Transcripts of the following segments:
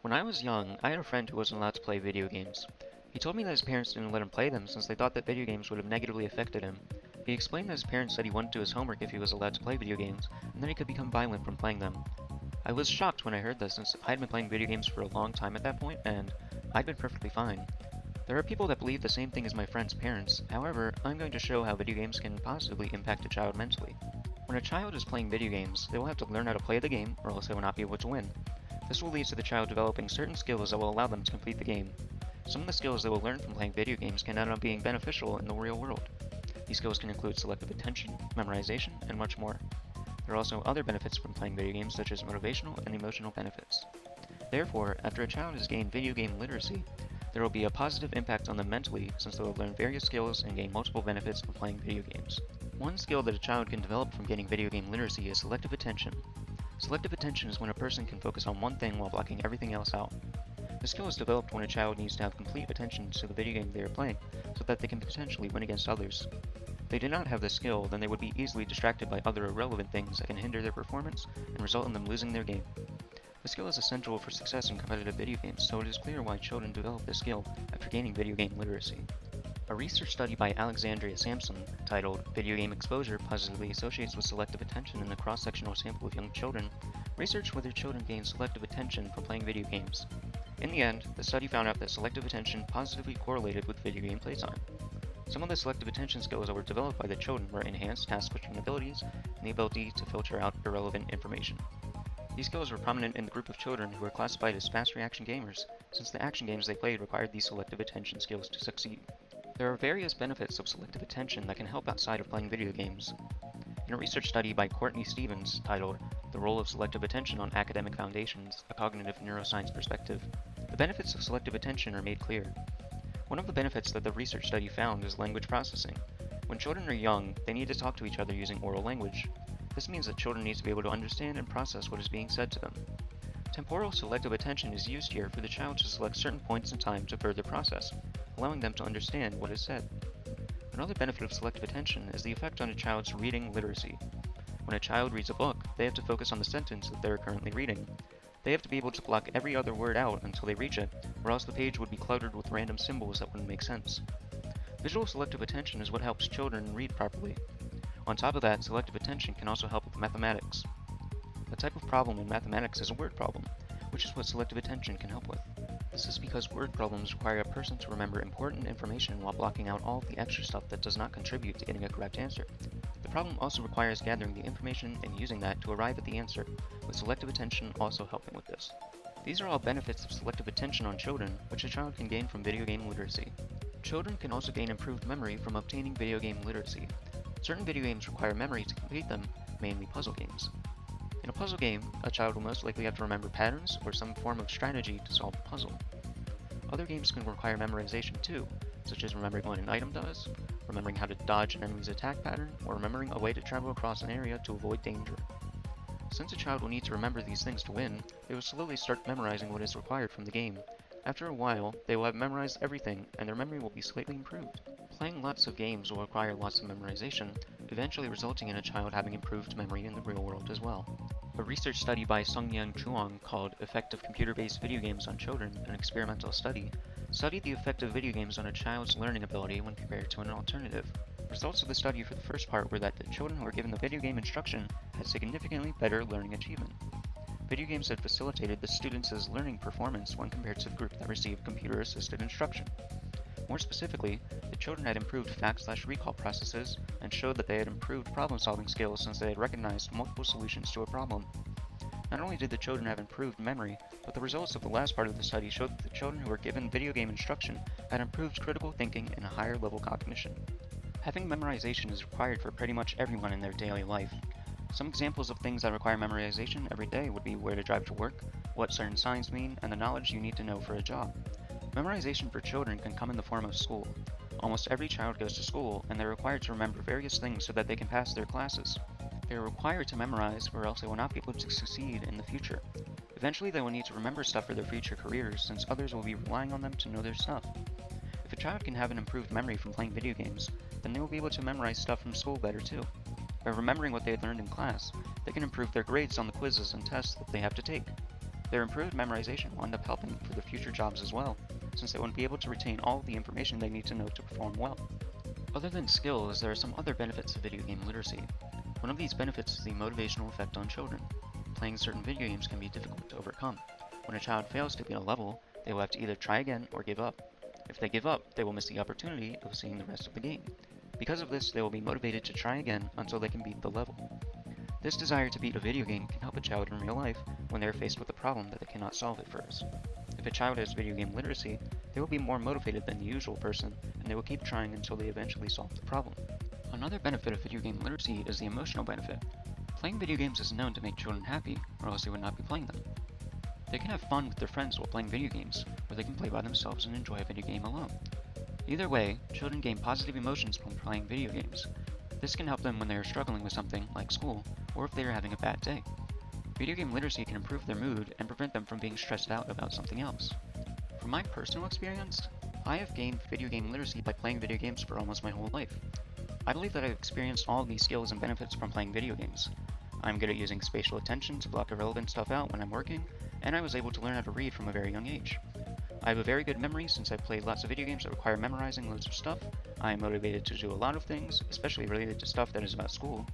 When I was young, I had a friend who wasn't allowed to play video games. He told me that his parents didn't let him play them since they thought that video games would have negatively affected him. He explained that his parents said he wouldn't do his homework if he was allowed to play video games, and then he could become violent from playing them. I was shocked when I heard this since I had been playing video games for a long time at that point, and I'd been perfectly fine. There are people that believe the same thing as my friend's parents, however, I'm going to show how video games can positively impact a child mentally. When a child is playing video games, they will have to learn how to play the game, or else they will not be able to win. This will lead to the child developing certain skills that will allow them to complete the game. Some of the skills they will learn from playing video games can end up being beneficial in the real world. These skills can include selective attention, memorization, and much more. There are also other benefits from playing video games such as motivational and emotional benefits. Therefore, after a child has gained video game literacy, there will be a positive impact on them mentally since they will learn various skills and gain multiple benefits from playing video games. One skill that a child can develop from gaining video game literacy is selective attention. Selective attention is when a person can focus on one thing while blocking everything else out. The skill is developed when a child needs to have complete attention to the video game they are playing so that they can potentially win against others. If they do not have this skill, then they would be easily distracted by other irrelevant things that can hinder their performance and result in them losing their game. The skill is essential for success in competitive video games, so it is clear why children develop this skill after gaining video game literacy. A research study by Alexandria Sampson, titled Video Game Exposure Positively Associates with Selective Attention in a Cross-Sectional Sample of Young Children, researched whether children gain selective attention from playing video games. In the end, the study found out that selective attention positively correlated with video game playtime. Some of the selective attention skills that were developed by the children were enhanced task switching abilities and the ability to filter out irrelevant information. These skills were prominent in the group of children who were classified as fast reaction gamers, since the action games they played required these selective attention skills to succeed. There are various benefits of selective attention that can help outside of playing video games. In a research study by Courtney Stevens titled The Role of Selective Attention on Academic Foundations, a Cognitive Neuroscience Perspective, the benefits of selective attention are made clear. One of the benefits that the research study found is language processing. When children are young, they need to talk to each other using oral language. This means that children need to be able to understand and process what is being said to them. Temporal selective attention is used here for the child to select certain points in time to further process, allowing them to understand what is said. Another benefit of selective attention is the effect on a child's reading literacy. When a child reads a book, they have to focus on the sentence that they are currently reading. They have to be able to block every other word out until they reach it, or else the page would be cluttered with random symbols that wouldn't make sense. Visual selective attention is what helps children read properly. On top of that, selective attention can also help with mathematics. A type of problem in mathematics is a word problem, which is what selective attention can help with. This is because word problems require a person to remember important information while blocking out all of the extra stuff that does not contribute to getting a correct answer. The problem also requires gathering the information and using that to arrive at the answer, with selective attention also helping with this. These are all benefits of selective attention on children, which a child can gain from video game literacy. Children can also gain improved memory from obtaining video game literacy. Certain video games require memory to complete them, mainly puzzle games. In a puzzle game, a child will most likely have to remember patterns or some form of strategy to solve the puzzle. Other games can require memorization too, such as remembering what an item does, remembering how to dodge an enemy's attack pattern, or remembering a way to travel across an area to avoid danger. Since a child will need to remember these things to win, they will slowly start memorizing what is required from the game. After a while, they will have memorized everything, and their memory will be slightly improved. Playing lots of games will require lots of memorization, eventually resulting in a child having improved memory in the real world as well. A research study by Sungyang Chuang called Effect of Computer-Based Video Games on Children, an Experimental Study, studied the effect of video games on a child's learning ability when compared to an alternative. Results of the study for the first part were that the children who were given the video game instruction had significantly better learning achievement. Video games had facilitated the students' learning performance when compared to the group that received computer-assisted instruction. More specifically, the children had improved fact/recall processes and showed that they had improved problem-solving skills since they had recognized multiple solutions to a problem. Not only did the children have improved memory, but the results of the last part of the study showed that the children who were given video game instruction had improved critical thinking and a higher level cognition. Having memorization is required for pretty much everyone in their daily life. Some examples of things that require memorization every day would be where to drive to work, what certain signs mean, and the knowledge you need to know for a job. Memorization for children can come in the form of school. Almost every child goes to school, and they're required to remember various things so that they can pass their classes. They are required to memorize, or else they will not be able to succeed in the future. Eventually, they will need to remember stuff for their future careers, since others will be relying on them to know their stuff. If a child can have an improved memory from playing video games, then they will be able to memorize stuff from school better too. By remembering what they had learned in class, they can improve their grades on the quizzes and tests that they have to take. Their improved memorization will end up helping for their future jobs as well, since they won't be able to retain all of the information they need to know to perform well. Other than skills, there are some other benefits of video game literacy. One of these benefits is the motivational effect on children. Playing certain video games can be difficult to overcome. When a child fails to beat a level, they will have to either try again or give up. If they give up, they will miss the opportunity of seeing the rest of the game. Because of this, they will be motivated to try again until they can beat the level. This desire to beat a video game can help a child in real life when they are faced with a problem that they cannot solve at first. If a child has video game literacy, they will be more motivated than the usual person, and they will keep trying until they eventually solve the problem. Another benefit of video game literacy is the emotional benefit. Playing video games is known to make children happy, or else they would not be playing them. They can have fun with their friends while playing video games, or they can play by themselves and enjoy a video game alone. Either way, children gain positive emotions when playing video games. This can help them when they are struggling with something, like school, or if they are having a bad day. Video game literacy can improve their mood and prevent them from being stressed out about something else. From my personal experience, I have gained video game literacy by playing video games for almost my whole life. I believe that I've experienced all of these skills and benefits from playing video games. I'm good at using spatial attention to block irrelevant stuff out when I'm working, and I was able to learn how to read from a very young age. I have a very good memory since I've played lots of video games that require memorizing loads of stuff. I am motivated to do a lot of things, especially related to stuff that is about school.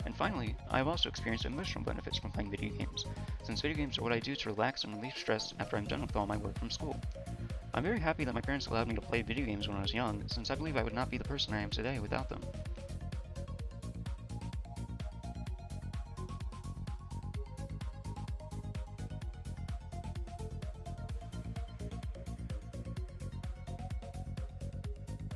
And finally, I have also experienced emotional benefits from playing video games, since video games are what I do to relax and relieve stress after I'm done with all my work from school. I'm very happy that my parents allowed me to play video games when I was young, since I believe I would not be the person I am today without them.